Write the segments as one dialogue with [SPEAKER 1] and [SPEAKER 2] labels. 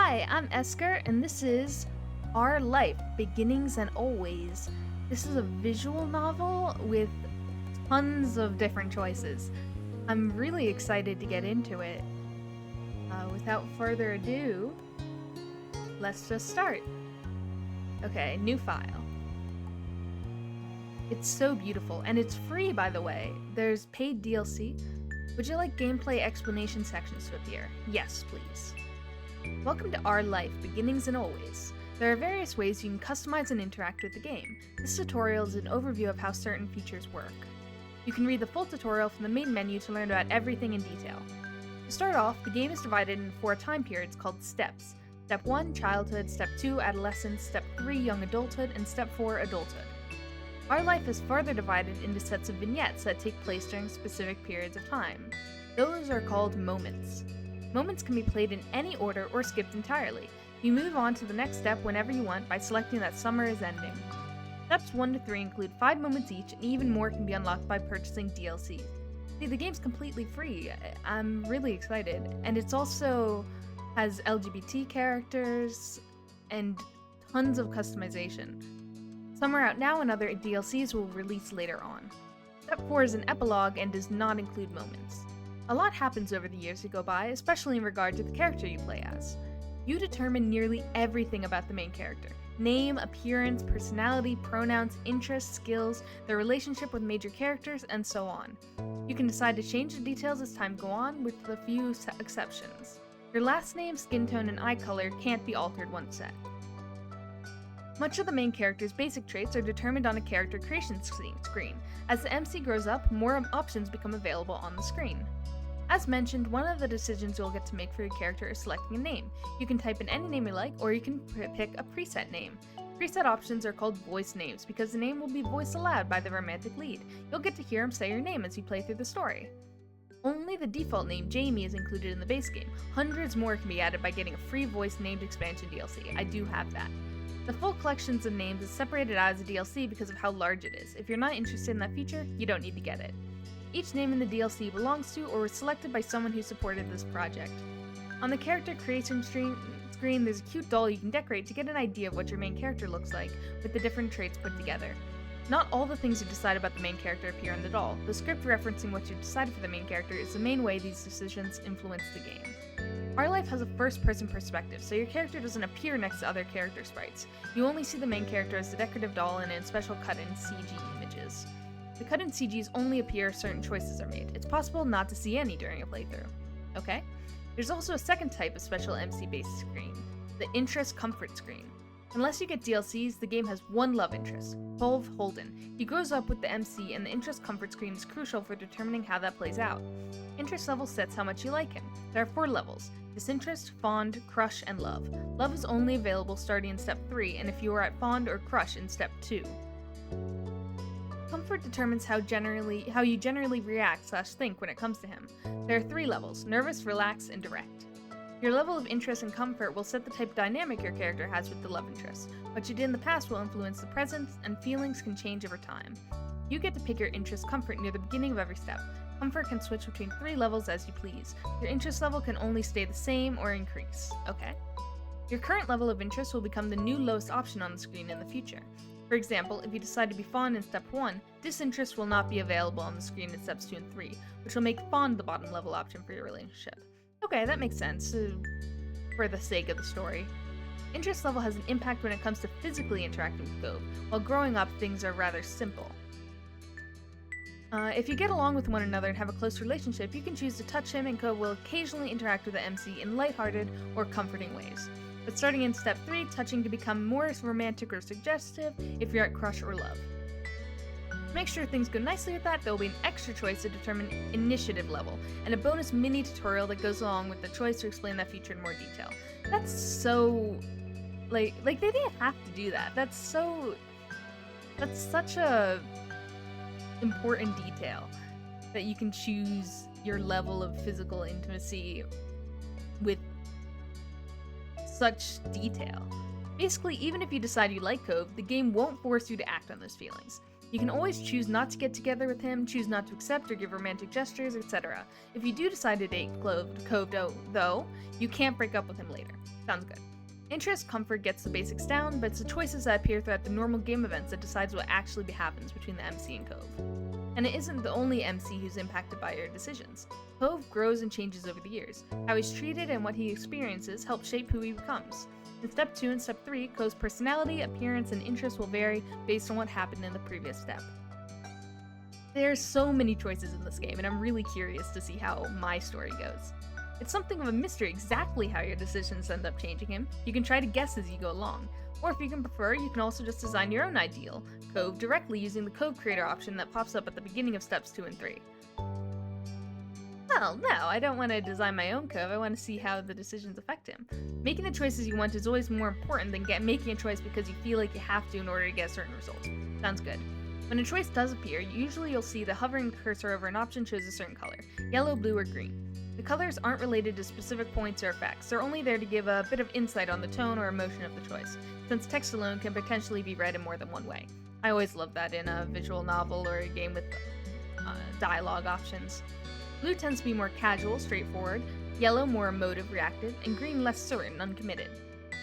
[SPEAKER 1] Hi, I'm Esker, and this is Our Life, Beginnings and Always. This is a visual novel with tons of different choices. I'm really excited to get into it. Without further ado, let's just start. Okay, new file. It's so beautiful, and it's free, by the way. There's paid DLC. Would you like gameplay explanation sections to appear? Yes, please. Welcome to Our Life, Beginnings and Always. There are various ways you can customize and interact with the game. This tutorial is an overview of how certain features work. You can read the full tutorial from the main menu to learn about everything in detail. To start off, the game is divided into 4 time periods called steps. Step 1, childhood, Step 2, adolescence, Step 3, young adulthood, and Step 4, adulthood. Our life is further divided into sets of vignettes that take place during specific periods of time. Those are called moments. Moments can be played in any order or skipped entirely. You move on to the next step whenever you want by selecting that summer is ending. Steps 1 to 3 include 5 moments each, and even more can be unlocked by purchasing DLC. See, the game's completely free. I'm really excited. And it's also has LGBT characters and tons of customization. Some are out now and other DLCs will release later on. Step 4 is an epilogue and does not include moments. A lot happens over the years that go by, especially in regard to the character you play as. You determine nearly everything about the main character. Name, appearance, personality, pronouns, interests, skills, their relationship with major characters, and so on. You can decide to change the details as time goes on, with a few exceptions. Your last name, skin tone, and eye color can't be altered once set. Much of the main character's basic traits are determined on a character creation screen. As the MC grows up, more options become available on the screen. As mentioned, one of the decisions you'll get to make for your character is selecting a name. You can type in any name you like, or you can pick a preset name. Preset options are called voice names because the name will be voiced aloud by the romantic lead. You'll get to hear him say your name as you play through the story. Only the default name, Jamie, is included in the base game. Hundreds more can be added by getting a free voice named expansion DLC. I do have that. The full collections of names is separated out as a DLC because of how large it is. If you're not interested in that feature, you don't need to get it. Each name in the DLC belongs to or was selected by someone who supported this project. On the character creation screen, there's a cute doll you can decorate to get an idea of what your main character looks like, with the different traits put together. Not all the things you decide about the main character appear on the doll. The script referencing what you decided for the main character is the main way these decisions influence the game. Our Life has a first-person perspective, so your character doesn't appear next to other character sprites. You only see the main character as the decorative doll and in special cut-in CG images. The cut-in CGs only appear if certain choices are made. It's possible not to see any during a playthrough. Okay? There's also a second type of special MC-based screen, the Interest Comfort screen. Unless you get DLCs, the game has one love interest, Tolv Holden. He grows up with the MC, and the Interest Comfort screen is crucial for determining how that plays out. Interest level sets how much you like him. There are 4 levels: Disinterest, Fond, Crush, and Love. Love is only available starting in Step 3, and if you are at Fond or Crush in Step 2. Comfort determines how you generally react/think when it comes to him. There are 3 levels: nervous, relaxed, and direct. Your level of interest and comfort will set the type of dynamic your character has with the love interest. What you did in the past will influence the present, and feelings can change over time. You get to pick your interest comfort near the beginning of every step. Comfort can switch between 3 levels as you please. Your interest level can only stay the same or increase. Okay? Your current level of interest will become the new lowest option on the screen in the future. For example, if you decide to be Fond in Step 1, Disinterest will not be available on the screen in Steps 2 and 3, which will make Fond the bottom level option for your relationship. Okay, that makes sense, for the sake of the story. Interest level has an impact when it comes to physically interacting with Gove. While growing up, things are rather simple. If you get along with one another and have a close relationship, you can choose to touch him, and Gove will occasionally interact with the MC in lighthearted or comforting ways. But starting in Step 3, touching can become more romantic or suggestive if you're at Crush or Love. To make sure things go nicely with that, there will be an extra choice to determine initiative level, and a bonus mini tutorial that goes along with the choice to explain that feature in more detail. That's so... Like they didn't have to do that. That's such a important detail, that you can choose your level of physical intimacy with such detail. Basically, even if you decide you like Cove, the game won't force you to act on those feelings. You can always choose not to get together with him, choose not to accept or give romantic gestures, etc. If you do decide to date Cove, though, you can't break up with him later. Sounds good. Interest, comfort gets the basics down, but it's the choices that appear throughout the normal game events that decides what actually happens between the MC and Cove. And it isn't the only MC who's impacted by your decisions. Cove grows and changes over the years. How he's treated and what he experiences help shape who he becomes. In Step 2 and Step 3, Cove's personality, appearance, and interests will vary based on what happened in the previous step. There's so many choices in this game, and I'm really curious to see how my story goes. It's something of a mystery exactly how your decisions end up changing him. You can try to guess as you go along. Or if you can prefer, you can also just design your own ideal Cove directly using the Cove Creator option that pops up at the beginning of Steps 2 and 3. Well, no, I don't want to design my own Cove, I want to see how the decisions affect him. Making the choices you want is always more important than making a choice because you feel like you have to in order to get a certain result. Sounds good. When a choice does appear, usually you'll see the hovering cursor over an option shows a certain color, yellow, blue, or green. The colors aren't related to specific points or effects, they're only there to give a bit of insight on the tone or emotion of the choice, since text alone can potentially be read in more than one way. I always love that in a visual novel or a game with dialogue options. Blue tends to be more casual, straightforward, yellow more emotive, reactive, and green less certain, uncommitted.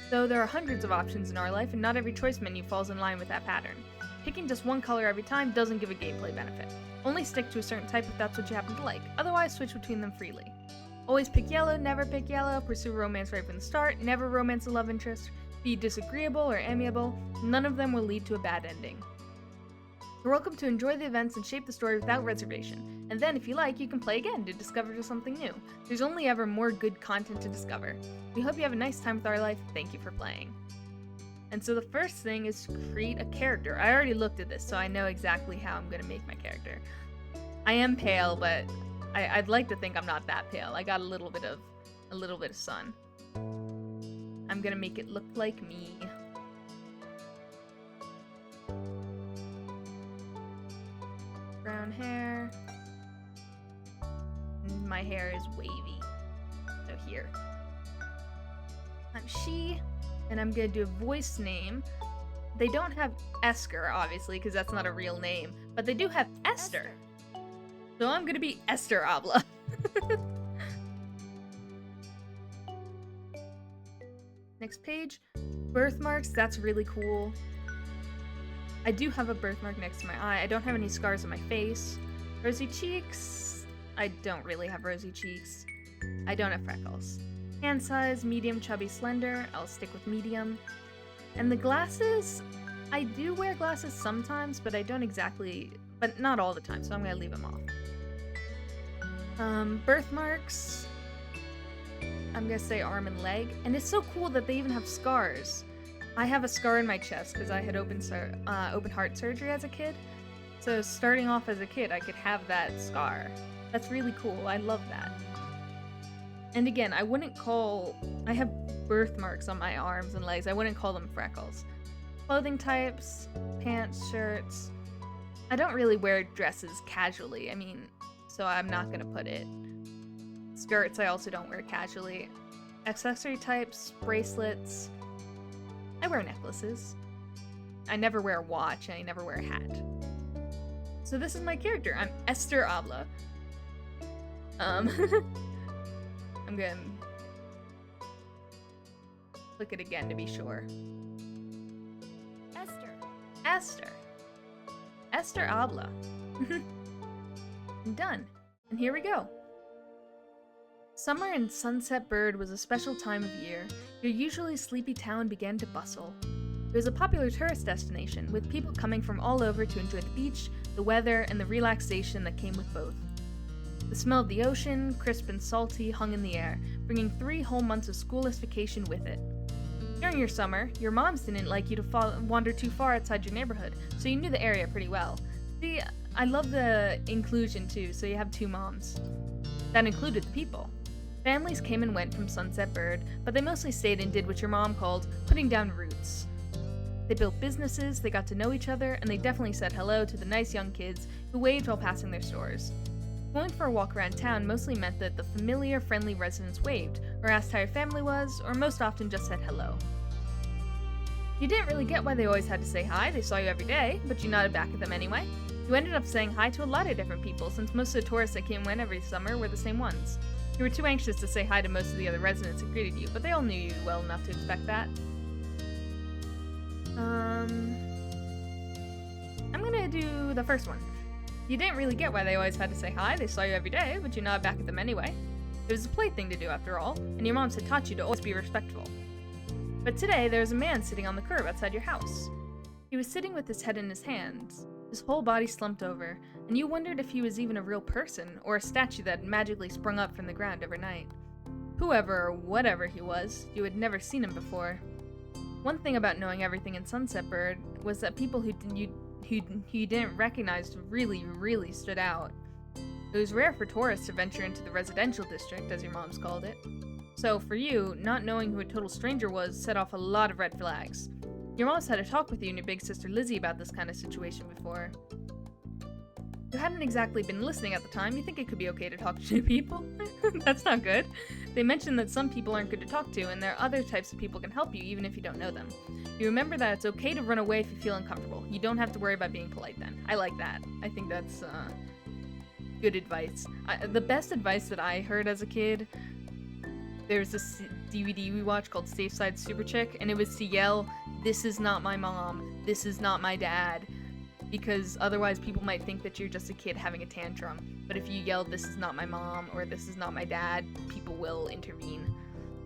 [SPEAKER 1] Though there are hundreds of options in our life, and not every choice menu falls in line with that pattern. Picking just one color every time doesn't give a gameplay benefit. Only stick to a certain type if that's what you happen to like, otherwise switch between them freely. Always pick yellow, never pick yellow, pursue romance right from the start, never romance a love interest, be disagreeable or amiable, none of them will lead to a bad ending. You're welcome to enjoy the events and shape the story without reservation, and then if you like, you can play again to discover just something new. There's only ever more good content to discover. We hope you have a nice time with our life, thank you for playing. And so the first thing is to create a character. I already looked at this, so I know exactly how I'm gonna make my character. I am pale, but I'd like to think I'm not that pale. I got a little bit of sun. I'm gonna make it look like me. Brown hair. And my hair is wavy. So here. I'm she, and I'm gonna do a voice name. They don't have Esker, obviously, because that's not a real name, but they do have Esther. So I'm gonna be Esther Abla. Next page. Birthmarks, that's really cool. I do have a birthmark next to my eye. I don't have any scars on my face. Rosy cheeks. I don't really have rosy cheeks. I don't have freckles. Hand size, medium, chubby, slender. I'll stick with medium. And the glasses, I do wear glasses sometimes, but but not all the time, so I'm gonna leave them off. Birthmarks, I'm gonna say arm and leg. And it's so cool that they even have scars. I have a scar in my chest because I had open heart surgery as a kid. So starting off as a kid, I could have that scar. That's really cool. I love that. And again, I have birthmarks on my arms and legs. I wouldn't call them freckles. Clothing types, pants, shirts. I don't really wear dresses casually. So I'm not gonna put it. Skirts, I also don't wear casually. Accessory types, bracelets. I wear necklaces. I never wear a watch, and I never wear a hat. So this is my character. I'm Esther Abla. I'm gonna click it again to be sure. Esther Abla. Done. And here we go. Summer in Sunset Bird was a special time of year. Your usually sleepy town began to bustle. It was a popular tourist destination, with people coming from all over to enjoy the beach, the weather, and the relaxation that came with both. The smell of the ocean, crisp and salty, hung in the air, bringing 3 whole months of schoolless vacation with it. During your summer, your moms didn't like you to wander too far outside your neighborhood, so you knew the area pretty well. See, I love the inclusion too, so you have 2 moms. That included the people. Families came and went from Sunset Bird, but they mostly stayed and did what your mom called putting down roots. They built businesses, they got to know each other, and they definitely said hello to the nice young kids who waved while passing their stores. Going for a walk around town mostly meant that the familiar, friendly residents waved, or asked how your family was, or most often just said hello. You didn't really get why they always had to say hi. They saw you every day, but you nodded back at them anyway. You ended up saying hi to a lot of different people, since most of the tourists that came and went every summer were the same ones. You were too anxious to say hi to most of the other residents that greeted you, but they all knew you well enough to expect that. I'm gonna do the first one. You didn't really get why they always had to say hi. They saw you every day, but you nodded back at them anyway. It was a polite thing to do after all, and your moms had taught you to always be respectful. But today, there was a man sitting on the curb outside your house. He was sitting with his head in his hands, his whole body slumped over, and you wondered if he was even a real person, or a statue that magically sprung up from the ground overnight. Whoever or whatever he was, you had never seen him before. One thing about knowing everything in Sunset Bird was that people who you didn't recognize really stood out. It was rare for tourists to venture into the residential district, as your moms called it. So for you, not knowing who a total stranger was set off a lot of red flags. Your mom's had a talk with you and your big sister Lizzie about this kind of situation before. You hadn't exactly been listening at the time. You think it could be okay to talk to new people? That's not good. They mentioned that some people aren't good to talk to, and there are other types of people can help you even if you don't know them. You remember that it's okay to run away if you feel uncomfortable. You don't have to worry about being polite then. I like that. I think that's good advice. The best advice that I heard as a kid, there's this DVD we watched called Safe Side Super Chick, and it was to yell, "This is not my mom, this is not my dad," because otherwise people might think that you're just a kid having a tantrum. But if you yell, "This is not my mom," or "This is not my dad," people will intervene.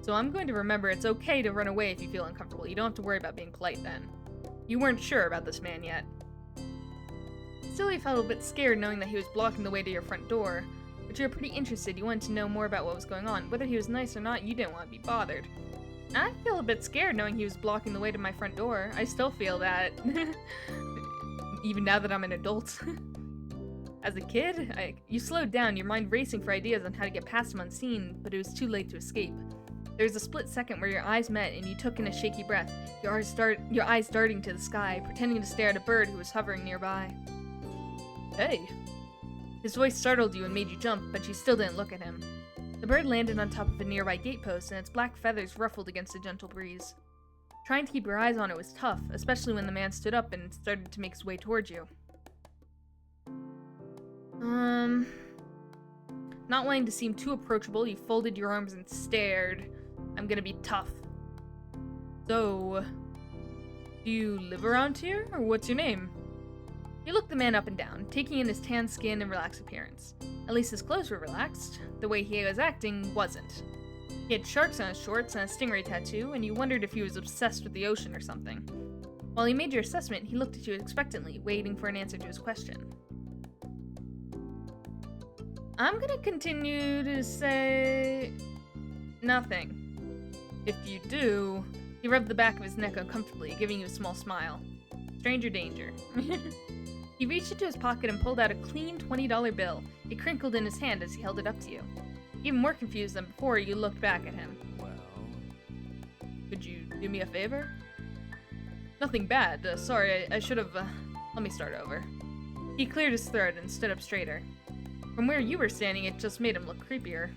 [SPEAKER 1] So I'm going to remember it's okay to run away if you feel uncomfortable. You don't have to worry about being polite then. You weren't sure about this man yet. Still, you felt a bit scared knowing that he was blocking the way to your front door. But you were pretty interested. You wanted to know more about what was going on. Whether he was nice or not, you didn't want to be bothered. I feel a bit scared knowing he was blocking the way to my front door. I still feel that. Even now that I'm an adult. As a kid, you slowed down, your mind racing for ideas on how to get past him unseen, but it was too late to escape. There was a split second where your eyes met and you took in a shaky breath, your eyes darting to the sky, pretending to stare at a bird who was hovering nearby. Hey! His voice startled you and made you jump, but you still didn't look at him. The bird landed on top of a nearby gatepost, and its black feathers ruffled against a gentle breeze. Trying to keep your eyes on it was tough, especially when the man stood up and started to make his way towards you. Not wanting to seem too approachable, you folded your arms and stared. I'm gonna be tough. So, do you live around here, or what's your name? You looked the man up and down, taking in his tan skin and relaxed appearance. At least his clothes were relaxed. The way he was acting wasn't. He had sharks on his shorts and a stingray tattoo, and you wondered if he was obsessed with the ocean or something. While he made your assessment, he looked at you expectantly, waiting for an answer to his question. I'm gonna continue to say... nothing. If you do... He rubbed the back of his neck uncomfortably, giving you a small smile. Stranger danger. He reached into his pocket and pulled out a clean $20 bill. It crinkled in his hand as he held it up to you. Even more confused than before, you looked back at him.
[SPEAKER 2] Well...
[SPEAKER 1] Could you do me a favor? Nothing bad. Sorry, I should have... let me start over. He cleared his throat and stood up straighter. From where you were standing, it just made him look creepier.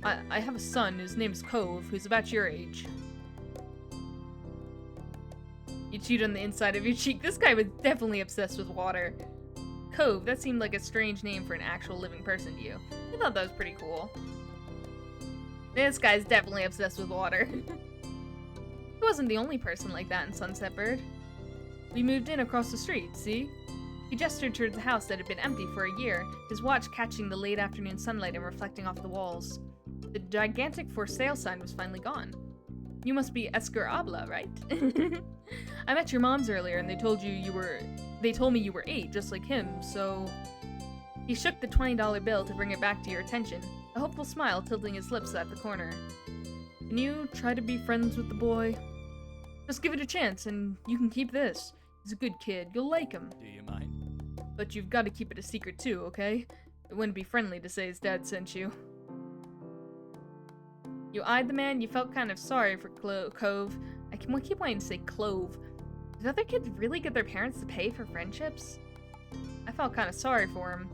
[SPEAKER 1] I have a son whose name's Cove, who's about your age. You chewed on the inside of your cheek. This guy was definitely obsessed with water. Cove, that seemed like a strange name for an actual living person to you. I thought that was pretty cool. This guy's definitely obsessed with water. He wasn't the only person like that in Sunset Bird. We moved in across the street, see? He gestured towards the house that had been empty for a year, his watch catching the late afternoon sunlight and reflecting off the walls. The gigantic for sale sign was finally gone. You must be Escar Abla, right? I met your moms earlier and they told me you were 8, just like him, so... He shook the $20 bill to bring it back to your attention, a hopeful smile tilting his lips at the corner. Can you try to be friends with the boy? Just give it a chance and you can keep this. He's a good kid, you'll like him.
[SPEAKER 2] Do you mind?
[SPEAKER 1] But you've got to keep it a secret too, okay? It wouldn't be friendly to say his dad sent you. You eyed the man, you felt kind of sorry for Cove. I keep wanting to say Clove. Did other kids really get their parents to pay for friendships? I felt kind of sorry for him.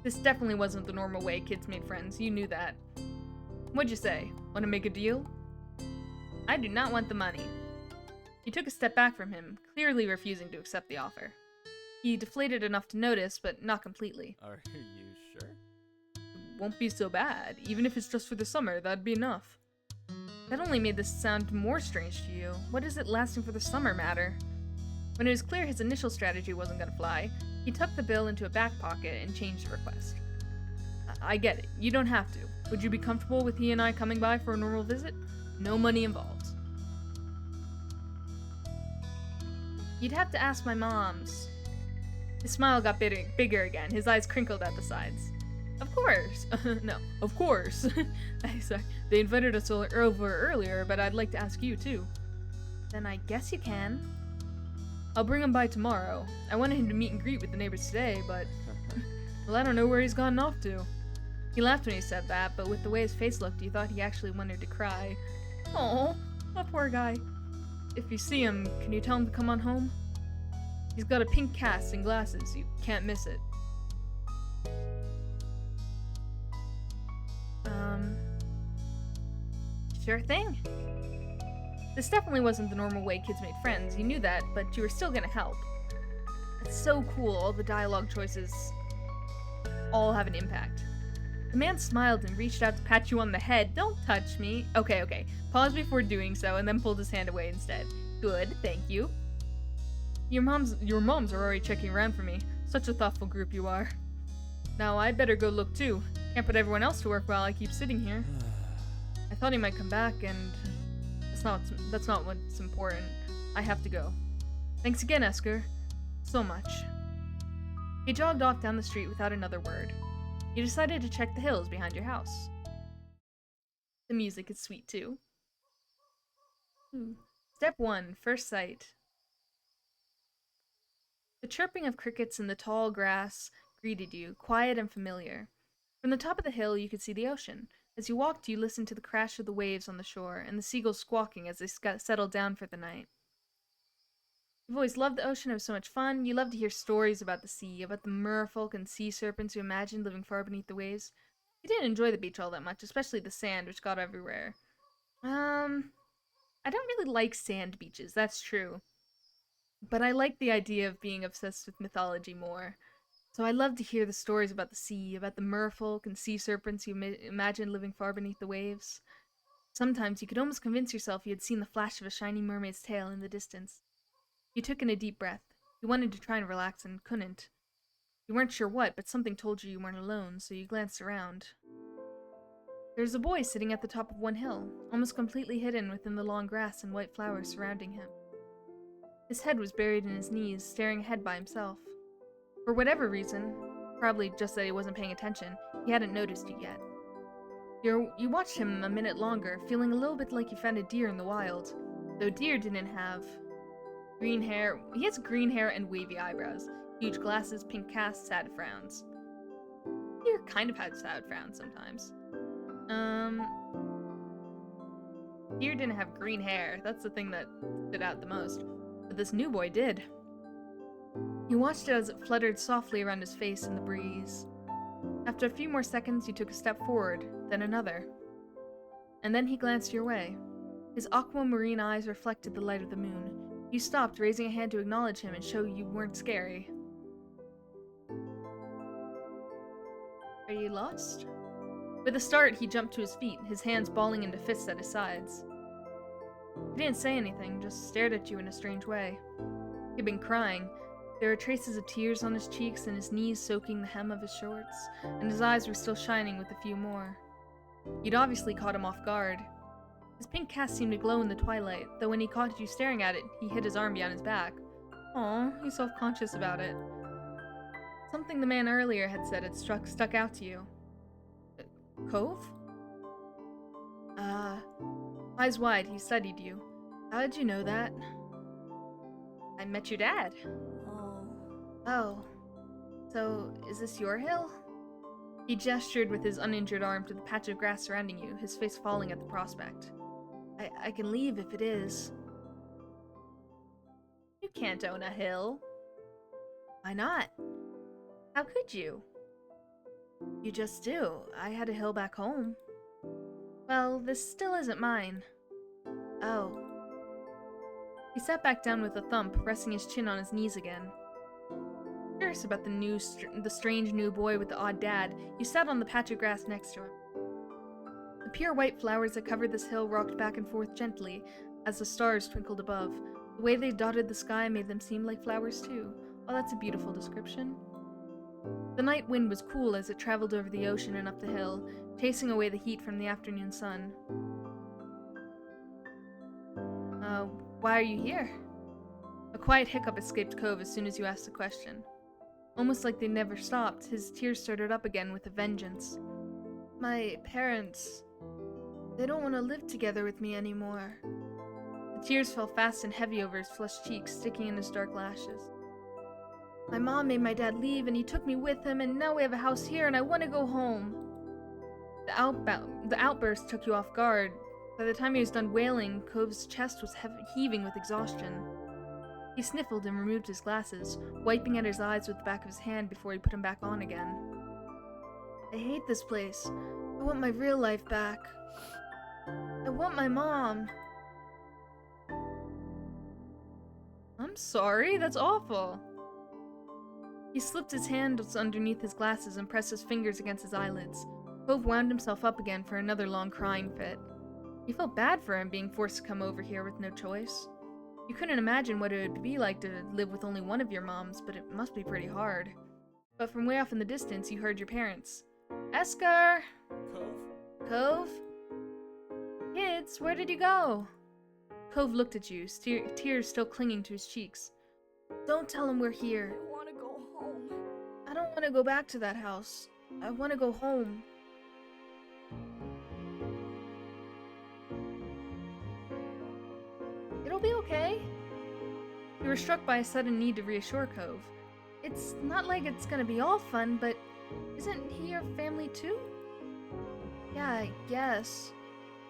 [SPEAKER 1] This definitely wasn't the normal way kids made friends, you knew that. What'd you say? Want to make a deal? I do not want the money. You took a step back from him, clearly refusing to accept the offer. He deflated enough to notice, but not completely.
[SPEAKER 2] Are you sure?
[SPEAKER 1] It won't be so bad. Even if it's just for the summer, that'd be enough. That only made this sound more strange to you. What does it lasting for the summer matter? When it was clear his initial strategy wasn't gonna fly, he tucked the bill into a back pocket and changed the request. I get it. You don't have to. Would you be comfortable with he and I coming by for a normal visit? No money involved. You'd have to ask my mom's. His smile got bigger again. His eyes crinkled at the sides. Of course. No, of course. Sorry. They invited us over earlier, but I'd like to ask you too. Then I guess you can. I'll bring him by tomorrow. I wanted him to meet and greet with the neighbors today, but... well, I don't know where he's gotten off to. He laughed when he said that, but with the way his face looked, you thought he actually wanted to cry. Oh, that poor guy. If you see him, can you tell him to come on home? He's got a pink cast and glasses. You can't miss it. Sure thing. This definitely wasn't the normal way kids made friends. You knew that, but you were still gonna help. It's so cool, all the dialogue choices all have an impact. The man smiled and reached out to pat you on the head. Don't touch me. Okay. Pause before doing so, and then pulled his hand away instead. Good, thank you. Your moms are already checking around for me. Such a thoughtful group you are. Now I'd better go look too. Can't put everyone else to work while I keep sitting here. I thought he might come back, and that's not what's important. I have to go. Thanks again, Esker. So much. He jogged off down the street without another word. You decided to check the hills behind your house. The music is sweet too. Step 1, first sight. The chirping of crickets in the tall grass greeted you, quiet and familiar. From the top of the hill you could see the ocean. As you walked, you listened to the crash of the waves on the shore and the seagulls squawking as they settled down for the night. You've always loved the ocean. It was so much fun. You loved to hear stories about the sea, about the merfolk and sea serpents you imagined living far beneath the waves. You didn't enjoy the beach all that much, especially the sand, which got everywhere. I don't really like sand beaches, that's true. But I like the idea of being obsessed with mythology more. So I love to hear the stories about the sea, about the merfolk and sea serpents you imagined living far beneath the waves. Sometimes you could almost convince yourself you had seen the flash of a shiny mermaid's tail in the distance. You took in a deep breath. You wanted to try and relax and couldn't. You weren't sure what, but something told you weren't alone, so you glanced around. There was a boy sitting at the top of one hill, almost completely hidden within the long grass and white flowers surrounding him. His head was buried in his knees, staring ahead by himself. For whatever reason, probably just that he wasn't paying attention, he hadn't noticed you yet. You watched him a minute longer, feeling a little bit like you found a deer in the wild, though deer didn't have green hair. He has green hair and wavy eyebrows, huge glasses, pink cast, sad frowns. Deer kind of had sad frowns sometimes. Deer didn't have green hair. That's the thing that stood out the most. But this new boy did. You watched it as it fluttered softly around his face in the breeze. After a few more seconds, you took a step forward, then another. And then he glanced your way. His aquamarine eyes reflected the light of the moon. You stopped, raising a hand to acknowledge him and show you weren't scary. Are you lost? With a start, he jumped to his feet, his hands balling into fists at his sides. He didn't say anything, just stared at you in a strange way. He'd been crying. There were traces of tears on his cheeks and his knees soaking the hem of his shorts, and his eyes were still shining with a few more. You'd obviously caught him off guard. His pink cast seemed to glow in the twilight, though when he caught you staring at it, he hid his arm behind his back. Aw, he's self-conscious about it. Something the man earlier had said had stuck out to you. Cove? Eyes wide, he studied you. How did you know that? I met your dad. Oh. So, is this your hill? He gestured with his uninjured arm to the patch of grass surrounding you, his face falling at the prospect. I can leave if it is. You can't own a hill. Why not? How could you? You just do. I had a hill back home. Well, this still isn't mine. Oh. He sat back down with a thump, resting his chin on his knees again. Curious about the strange new boy with the odd dad, you sat on the patch of grass next to him. The pure white flowers that covered this hill rocked back and forth gently as the stars twinkled above. The way they dotted the sky made them seem like flowers too. Oh, that's a beautiful description. The night wind was cool as it traveled over the ocean and up the hill, chasing away the heat from the afternoon sun. Why are you here? A quiet hiccup escaped Cove as soon as you asked the question. Almost like they never stopped, his tears started up again with a vengeance. My parents... they don't want to live together with me anymore. The tears fell fast and heavy over his flushed cheeks, sticking in his dark lashes. My mom made my dad leave and he took me with him, and now we have a house here and I want to go home. The outburst took you off guard. By the time he was done wailing, Cove's chest was heaving with exhaustion. He sniffled and removed his glasses, wiping at his eyes with the back of his hand before he put them back on again. I hate this place. I want my real life back. I want my mom. I'm sorry, that's awful. He slipped his hands underneath his glasses and pressed his fingers against his eyelids. Cove wound himself up again for another long crying fit. He felt bad for him being forced to come over here with no choice. You couldn't imagine what it would be like to live with only one of your moms, but it must be pretty hard. But from way off in the distance, you heard your parents. Esker!
[SPEAKER 2] Cove?
[SPEAKER 1] Cove? Kids, where did you go? Cove looked at you, tears still clinging to his cheeks. Don't tell him we're here.
[SPEAKER 2] I want to go home.
[SPEAKER 1] I don't want to go back to that house. I want to go home. It'll be okay. You were struck by a sudden need to reassure Cove. It's not like it's gonna be all fun, but isn't he your family too? Yeah, I guess.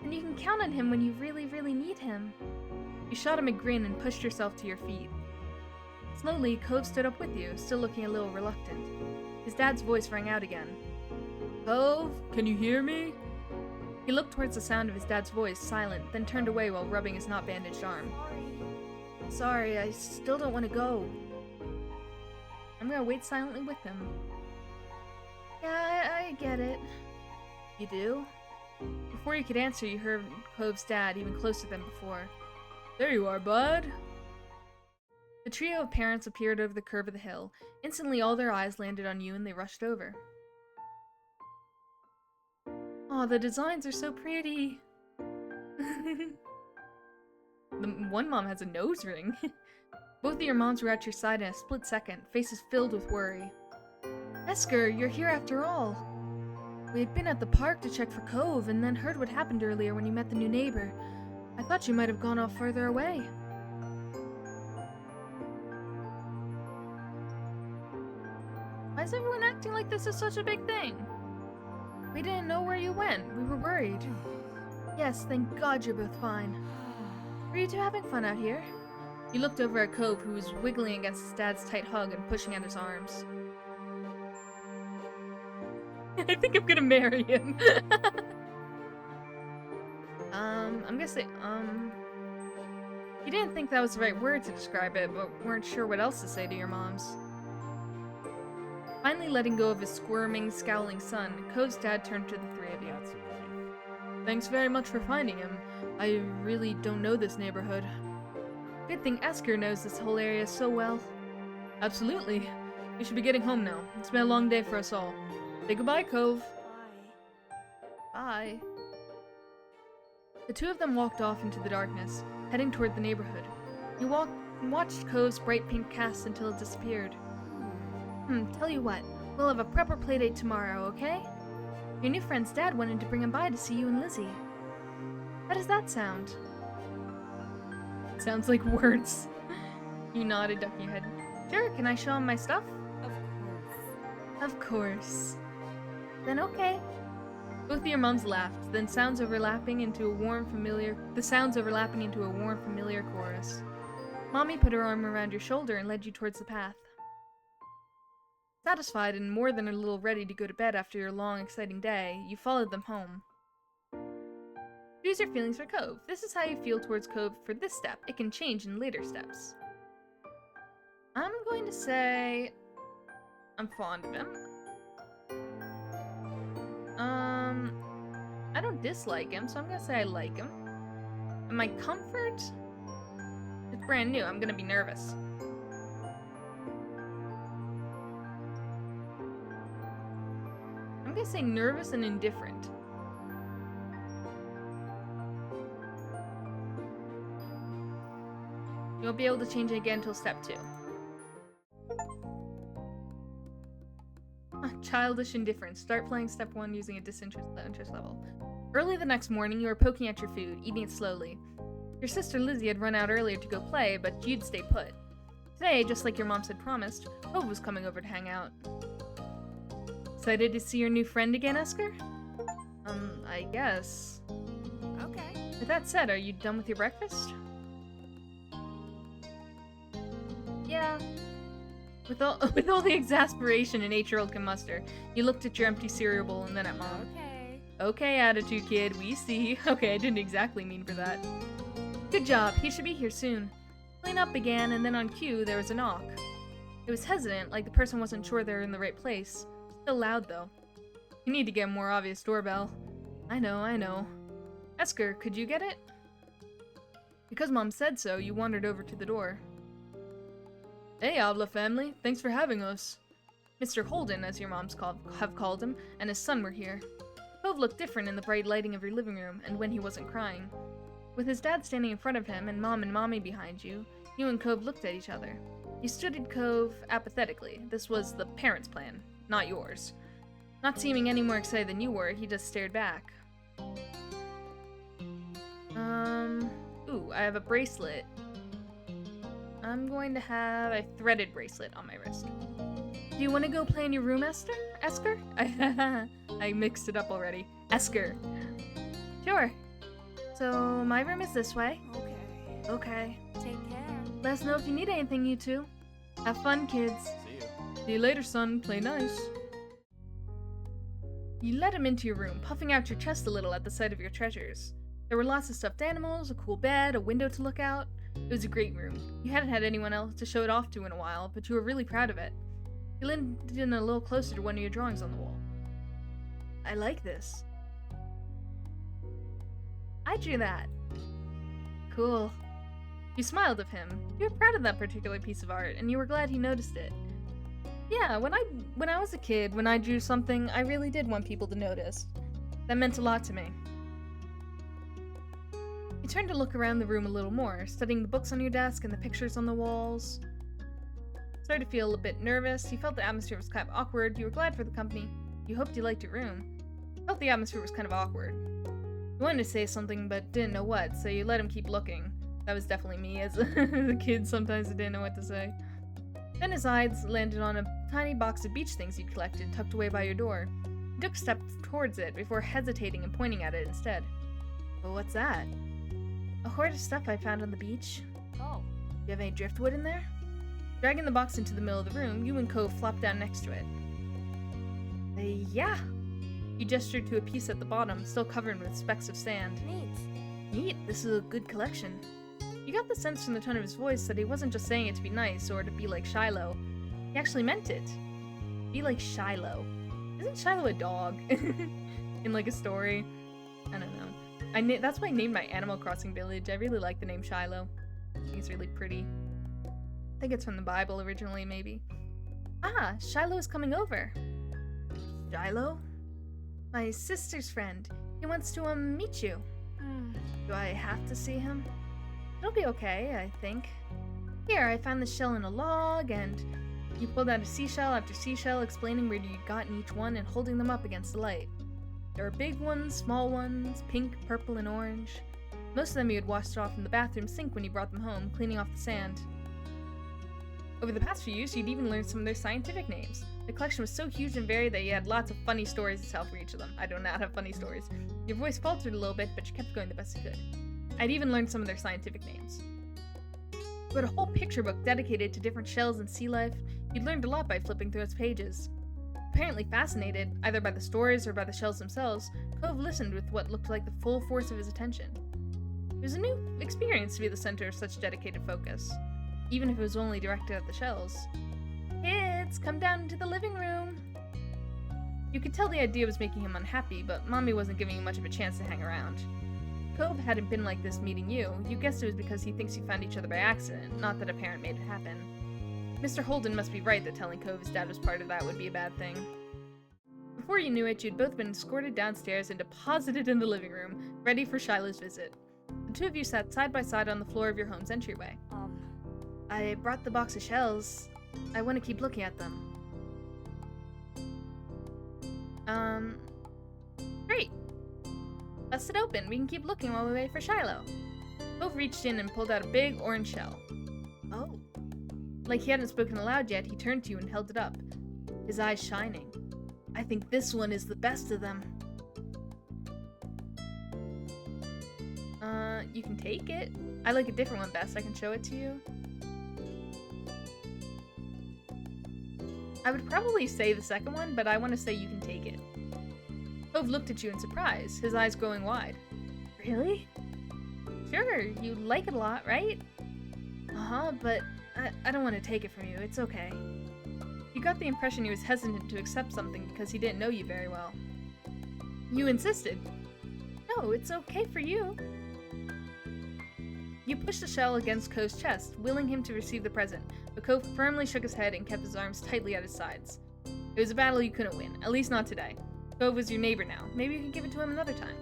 [SPEAKER 1] And you can count on him when you really, really need him. You shot him a grin and pushed yourself to your feet. Slowly, Cove stood up with you, still looking a little reluctant. His dad's voice rang out again. Cove, can you hear me? He looked towards the sound of his dad's voice, silent, then turned away while rubbing his not-bandaged arm. Sorry, I still don't want to go. I'm gonna wait silently with him. Yeah, I get it. You do? Before you could answer, you heard Cove's dad, even closer than before. There you are, bud. The trio of parents appeared over the curve of the hill. Instantly, all their eyes landed on you and they rushed over. Aw, the designs are so pretty. The one mom has a nose ring. Both of your moms were at your side in a split second, faces filled with worry. Esker, you're here after all. We had been at the park to check for Cove and then heard what happened earlier when you met the new neighbor. I thought you might have gone off further away. Why is everyone acting like this is such a big thing? We didn't know where you went. We were worried. Yes, thank God you're both fine. Were you two having fun out here? You looked over at Cove, who was wiggling against his dad's tight hug and pushing at his arms. I think I'm gonna marry him. I'm gonna say, You didn't think that was the right word to describe it, but weren't sure what else to say to your moms. Finally letting go of his squirming, scowling son, Cove's dad turned to the three of you.
[SPEAKER 2] That's a relief.
[SPEAKER 1] Thanks very much for finding him. I really don't know this neighborhood. Good thing Esker knows this whole area so well. Absolutely. We should be getting home now. It's been a long day for us all. Say goodbye, Cove.
[SPEAKER 2] Bye.
[SPEAKER 1] Bye. The two of them walked off into the darkness, heading toward the neighborhood. You watched Cove's bright pink cast until it disappeared. Tell you what, we'll have a proper playdate tomorrow, okay? Your new friend's dad wanted to bring him by to see you and Lizzie. How does that sound? Sounds like words. You nodded, ducking your head. Sure, can I show him my stuff?
[SPEAKER 2] Of course.
[SPEAKER 1] Of course. Then okay. Both of your moms laughed, then the sounds overlapping into a warm, familiar chorus. Mommy put her arm around your shoulder and led you towards the path. Satisfied and more than a little ready to go to bed after your long, exciting day, you followed them home. Choose your feelings for Cove. This is how you feel towards Cove for this step. It can change in later steps. I'm going to say I'm fond of him. I don't dislike him, so I'm gonna say I like him. And my comfort? It's brand new. I'm gonna be nervous. I'm gonna say nervous and indifferent. You won't be able to change it again until step 2. Childish indifference. Start playing step 1 using a interest level. Early the next morning, you were poking at your food, eating it slowly. Your sister Lizzie had run out earlier to go play, but you'd stay put. Today, just like your mom had promised, Cove was coming over to hang out. Excited to see your new friend again, Esker? I guess.
[SPEAKER 2] Okay.
[SPEAKER 1] With that said, are you done with your breakfast? Yeah. With all the exasperation an 8-year-old can muster, you looked at your empty cereal bowl and then at Mom.
[SPEAKER 2] Okay.
[SPEAKER 1] Okay, attitude kid, we see. Okay, I didn't exactly mean for that. Good job, he should be here soon. Cleanup began, and then on cue, there was a knock. It was hesitant, like the person wasn't sure they were in the right place. Still loud, though. You need to get a more obvious doorbell. I know. Esker, could you get it? Because Mom said so, you wandered over to the door. Hey, Abla family. Thanks for having us. Mr. Holden, as your moms have called him, and his son were here. Cove looked different in the bright lighting of your living room, and when he wasn't crying. With his dad standing in front of him and Mom and Mommy behind you, you and Cove looked at each other. You studied Cove apathetically. This was the parents' plan, not yours. Not seeming any more excited than you were, he just stared back. Ooh, I have a bracelet. I'm going to have a threaded bracelet on my wrist. Do you want to go play in your room, Esker? I mixed it up already. Esker. Sure. So, my room is this way. Okay.
[SPEAKER 2] Take care.
[SPEAKER 1] Let us know if you need anything, you two. Have fun, kids.
[SPEAKER 3] See you.
[SPEAKER 1] See you later, son. Play nice. You let him into your room, puffing out your chest a little at the sight of your treasures. There were lots of stuffed animals, a cool bed, a window to look out. It was a great room. You hadn't had anyone else to show it off to in a while, but you were really proud of it. You leaned in a little closer to one of your drawings on the wall. I like this. I drew that. Cool. You smiled at him. You were proud of that particular piece of art, and you were glad he noticed it. Yeah, when I was a kid, when I drew something, I really did want people to notice. That meant a lot to me. You turned to look around the room a little more, studying the books on your desk and the pictures on the walls. Started to feel a bit nervous. You felt the atmosphere was kind of awkward. You were glad for the company. You hoped you liked your room. You felt the atmosphere was kind of awkward. You wanted to say something but didn't know what, so you let him keep looking. That was definitely me as a kid. Sometimes I didn't know what to say. Then his eyes landed on a tiny box of beach things you'd collected tucked away by your door. You took a step towards it before hesitating and pointing at it instead. But what's that? A hoard of stuff I found on the beach.
[SPEAKER 2] Oh.
[SPEAKER 1] Do you have any driftwood in there? Dragging the box into the middle of the room, you and Cove flopped down next to it. Yeah. You gestured to a piece at the bottom, still covered with specks of sand. Neat. This is a good collection. You got the sense from the tone of his voice that he wasn't just saying it to be nice or to be like Shiloh. He actually meant it. Be like Shiloh. Isn't Shiloh a dog? In like a story? I don't know. That's why I named my Animal Crossing village. I really like the name Shiloh. I think it's really pretty. I think it's from the Bible originally, maybe. Ah, Shiloh is coming over. Shiloh? My sister's friend. He wants to, meet you. Do I have to see him? It'll be okay, I think. Here, I found this shell in a log, and you pulled out a seashell after seashell, explaining where you'd gotten each one and holding them up against the light. There were big ones, small ones, pink, purple, and orange. Most of them you had washed off in the bathroom sink when you brought them home, cleaning off the sand. Over the past few years, you'd even learned some of their scientific names. The collection was so huge and varied that you had lots of funny stories to tell for each of them. I do not have funny stories. Your voice faltered a little bit, but you kept going the best you could. I'd even learned some of their scientific names. You had a whole picture book dedicated to different shells and sea life. You'd learned a lot by flipping through its pages. Apparently fascinated, either by the stories or by the shells themselves, Cove listened with what looked like the full force of his attention. It was a new experience to be the center of such dedicated focus, even if it was only directed at the shells. Kids, come down into the living room! You could tell the idea was making him unhappy, but Mommy wasn't giving him much of a chance to hang around. Cove hadn't been like this meeting you. You guessed it was because he thinks you found each other by accident, not that a parent made it happen. Mr. Holden must be right that telling Cove his dad was part of that would be a bad thing. Before you knew it, you'd both been escorted downstairs and deposited in the living room, ready for Shiloh's visit. The two of you sat side by side on the floor of your home's entryway. I brought the box of shells. I want to keep looking at them. Great. Bust it open. We can keep looking while we wait for Shiloh. Cove reached in and pulled out a big orange shell. Oh. Like he hadn't spoken aloud yet, he turned to you and held it up, his eyes shining. I think this one is the best of them. You can take it. I like a different one best. I can show it to you. I would probably say the second one, but I want to say you can take it. Cove looked at you in surprise, his eyes growing wide. Really? Sure, you like it a lot, right? Uh-huh, but I don't want to take it from you. It's okay. You got the impression he was hesitant to accept something because he didn't know you very well. You insisted. No, it's okay for you. You pushed the shell against Cove's chest, willing him to receive the present, but Cove firmly shook his head and kept his arms tightly at his sides. It was a battle you couldn't win, at least not today. Cove was your neighbor now. Maybe you could give it to him another time.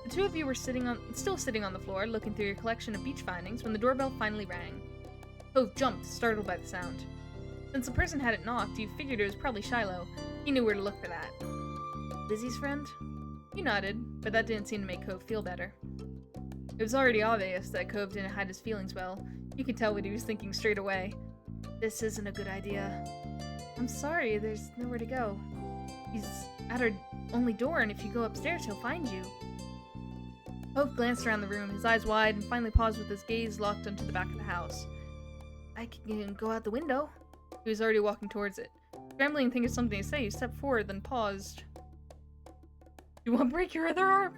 [SPEAKER 1] The two of you were still sitting on the floor, looking through your collection of beach findings when the doorbell finally rang. Cove jumped, startled by the sound. Since the person hadn't knocked, you figured it was probably Shiloh. He knew where to look for that. Lizzie's friend? You nodded, but that didn't seem to make Cove feel better. It was already obvious that Cove didn't hide his feelings well. You could tell what he was thinking straight away. This isn't a good idea. I'm sorry, there's nowhere to go. He's at our only door, and if you go upstairs, he'll find you. Cove glanced around the room, his eyes wide, and finally paused with his gaze locked onto the back of the house. I can go out the window. He was already walking towards it. Scrambling to think of something to say, he stepped forward, then paused. You want to break your other arm?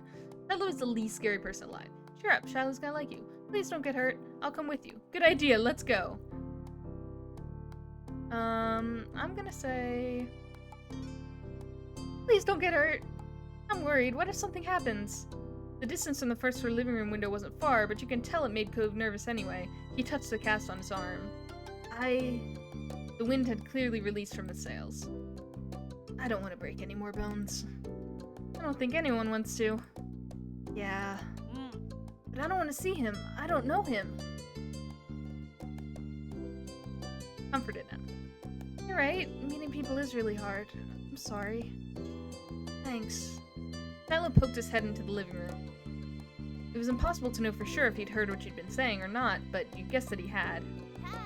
[SPEAKER 1] Shiloh is the least scary person alive. Cheer up, Shiloh's gonna like you. Please don't get hurt. I'll come with you. Good idea, let's go. I'm gonna say... Please don't get hurt. I'm worried. What if something happens? The distance from the first floor living room window wasn't far, but you can tell it made Cove nervous anyway. He touched the cast on his arm. The wind had clearly released from his sails. I don't want to break any more bones. I don't think anyone wants to. Yeah. But I don't want to see him. I don't know him. Comforted him. You're right. Meeting people is really hard. I'm sorry. Thanks. Shiloh poked his head into the living room. It was impossible to know for sure if he'd heard what you'd been saying or not, but you guessed that he had.
[SPEAKER 2] Hi.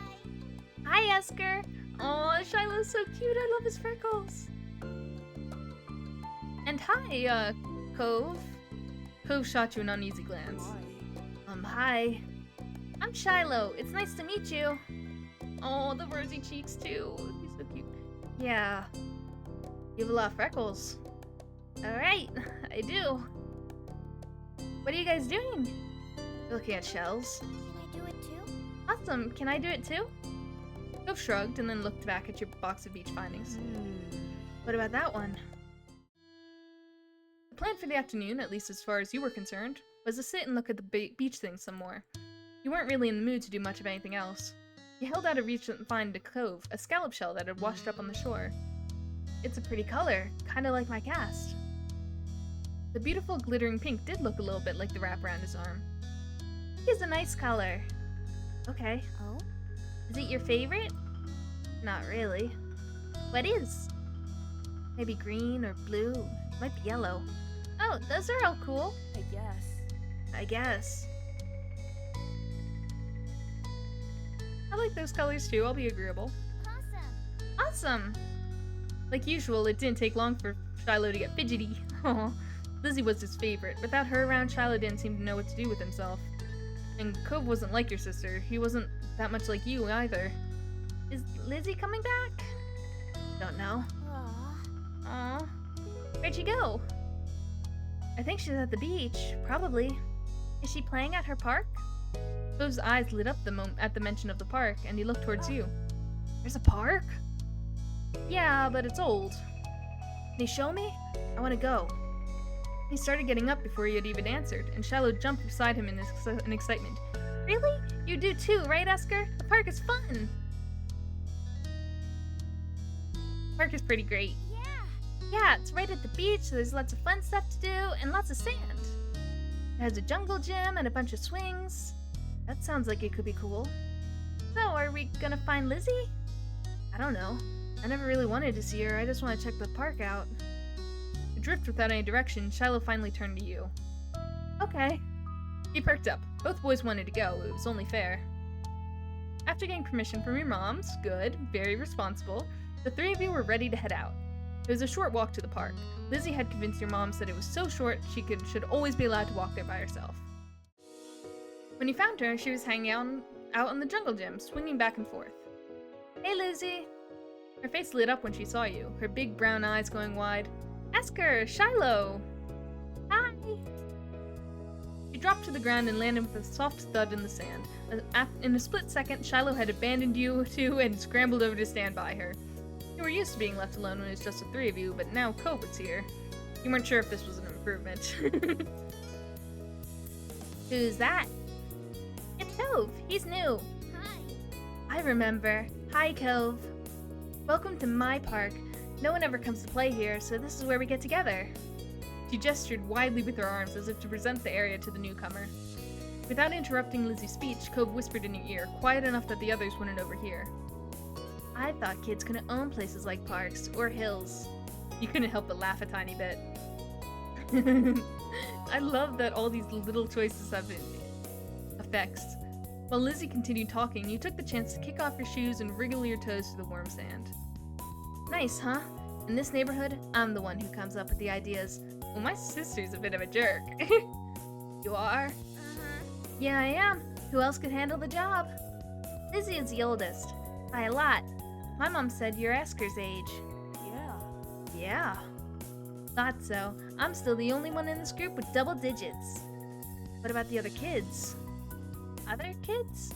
[SPEAKER 1] Hi, Esker! Aw, Shiloh's so cute, I love his freckles! And hi, Cove. Cove shot you an uneasy glance. Hi. I'm Shiloh. It's nice to meet you. Oh, the rosy cheeks, too. He's so cute. Yeah. You have a lot of freckles. Alright, I do. What are you guys doing? Looking at shells.
[SPEAKER 2] Can I do it too?
[SPEAKER 1] Awesome. Can I do it too? Cove shrugged and then looked back at your box of beach findings. What about that one? The plan for the afternoon, at least as far as you were concerned, was to sit and look at the beach things some more. You weren't really in the mood to do much of anything else. You held out a recent find to Cove, a scallop shell that had washed up on the shore. It's a pretty color, kinda like my cast. The beautiful glittering pink did look a little bit like the wrap around his arm. It's a nice color. Okay.
[SPEAKER 2] Oh?
[SPEAKER 1] Is it your favorite? Not really. What is? Maybe green or blue. Might be yellow. Oh, those are all cool. I guess. I like those colors too, I'll be agreeable. Awesome! Like usual, it didn't take long for Shiloh to get fidgety. Aw. Lizzie was his favorite. Without her around, Shiloh didn't seem to know what to do with himself. And Cove wasn't like your sister. He wasn't that much like you either. Is Lizzie coming back? Don't know.
[SPEAKER 2] Aw.
[SPEAKER 1] Aw. Where'd she go? I think she's at the beach. Probably. Is she playing at her park? Cove's eyes lit up at the mention of the park, and he looked towards you. There's a park? Yeah, but it's old. Can you show me? I want to go. He started getting up before he had even answered, and Shiloh jumped beside him in excitement. Really? You do too, right, Esker? The park is fun! The park is pretty great. Yeah, it's right at the beach, so there's lots of fun stuff to do, and lots of sand. It has a jungle gym and a bunch of swings. That sounds like it could be cool. So, are we gonna find Lizzie? I don't know. I never really wanted to see her, I just want to check the park out. Adrift without any direction, Shiloh finally turned to you. Okay. He perked up. Both boys wanted to go, it was only fair. After getting permission from your moms, good, very responsible, the three of you were ready to head out. It was a short walk to the park. Lizzie had convinced your moms that it was so short she should always be allowed to walk there by herself. When you found her, she was hanging out in the jungle gym, swinging back and forth. Hey, Lizzie! Her face lit up when she saw you, her big brown eyes going wide. Esker! Shiloh! Hi! She dropped to the ground and landed with a soft thud in the sand. In a split second, Shiloh had abandoned you two and scrambled over to stand by her. You were used to being left alone when it was just the three of you, but now Cove was here. You weren't sure if this was an improvement. Who's that? It's Cove. He's new.
[SPEAKER 2] Hi.
[SPEAKER 1] I remember. Hi, Cove. Welcome to my park. No one ever comes to play here, so this is where we get together. She gestured widely with her arms as if to present the area to the newcomer. Without interrupting Lizzie's speech, Cove whispered in your ear, quiet enough that the others wouldn't overhear. I thought kids couldn't own places like parks or hills. You couldn't help but laugh a tiny bit. I love that all these little choices have effects. While Lizzie continued talking, you took the chance to kick off your shoes and wriggle your toes through the warm sand. Nice, huh? In this neighborhood, I'm the one who comes up with the ideas. Well, my sister's a bit of a jerk. You are? Yeah, I am. Who else could handle the job? Lizzie is the oldest. By a lot. My mom said you're Esker's age. Yeah. Thought so. I'm still the only one in this group with double digits. What about the other kids? Other kids?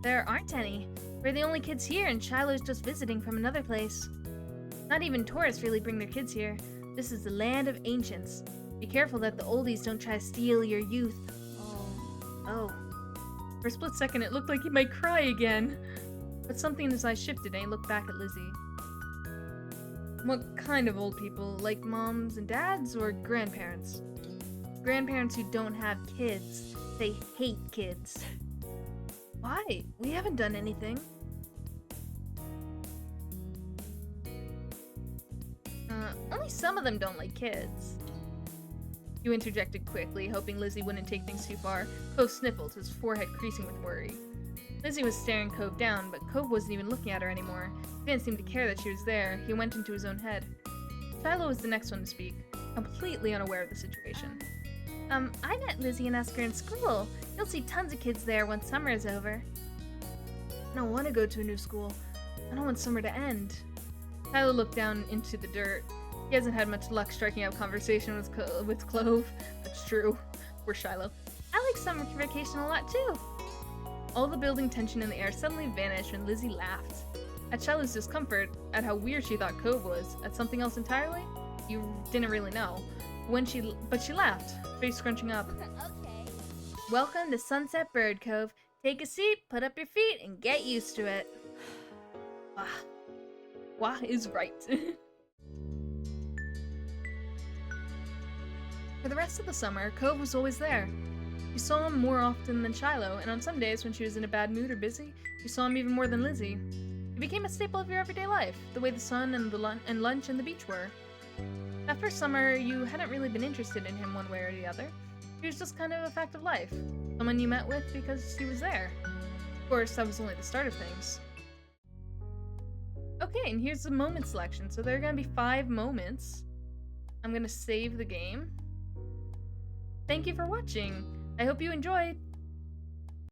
[SPEAKER 1] There aren't any. We're the only kids here, and Shiloh's just visiting from another place. Not even tourists really bring their kids here. This is the land of ancients. Be careful that the oldies don't try to steal your youth. Oh. For a split second, it looked like he might cry again. But something in his eyes shifted, and he looked back at Lizzie. What kind of old people? Like moms and dads, or grandparents? Grandparents who don't have kids. They hate kids. Why? We haven't done anything. Only some of them don't like kids. You interjected quickly, hoping Lizzie wouldn't take things too far. Cove sniffled, his forehead creasing with worry. Lizzie was staring Cove down, but Cove wasn't even looking at her anymore. He didn't seem to care that she was there. He went into his own head. Shiloh was the next one to speak, completely unaware of the situation. I met Lizzie and Esker in school. You'll see tons of kids there once summer is over. I don't want to go to a new school. I don't want summer to end. Shiloh looked down into the dirt. He hasn't had much luck striking up conversation with Clove. That's true. Poor Shiloh. I like summer vacation a lot too. All the building tension in the air suddenly vanished when Lizzie laughed. At Shiloh's discomfort, at how weird she thought Cove was, at something else entirely, you didn't really know. But she laughed, face scrunching up.
[SPEAKER 2] Okay.
[SPEAKER 1] Welcome to Sunset Bird Cove. Take a seat, put up your feet, and get used to it. Wah is right. For the rest of the summer, Cove was always there. You saw him more often than Shiloh, and on some days when she was in a bad mood or busy, you saw him even more than Lizzie. He became a staple of your everyday life, the way the sun and lunch and the beach were. That first summer, you hadn't really been interested in him one way or the other. He was just kind of a fact of life. Someone you met with because he was there. Of course, that was only the start of things. Okay, and here's the moment selection. So there are going to be 5 moments. I'm going to save the game. Thank you for watching. I hope you enjoyed.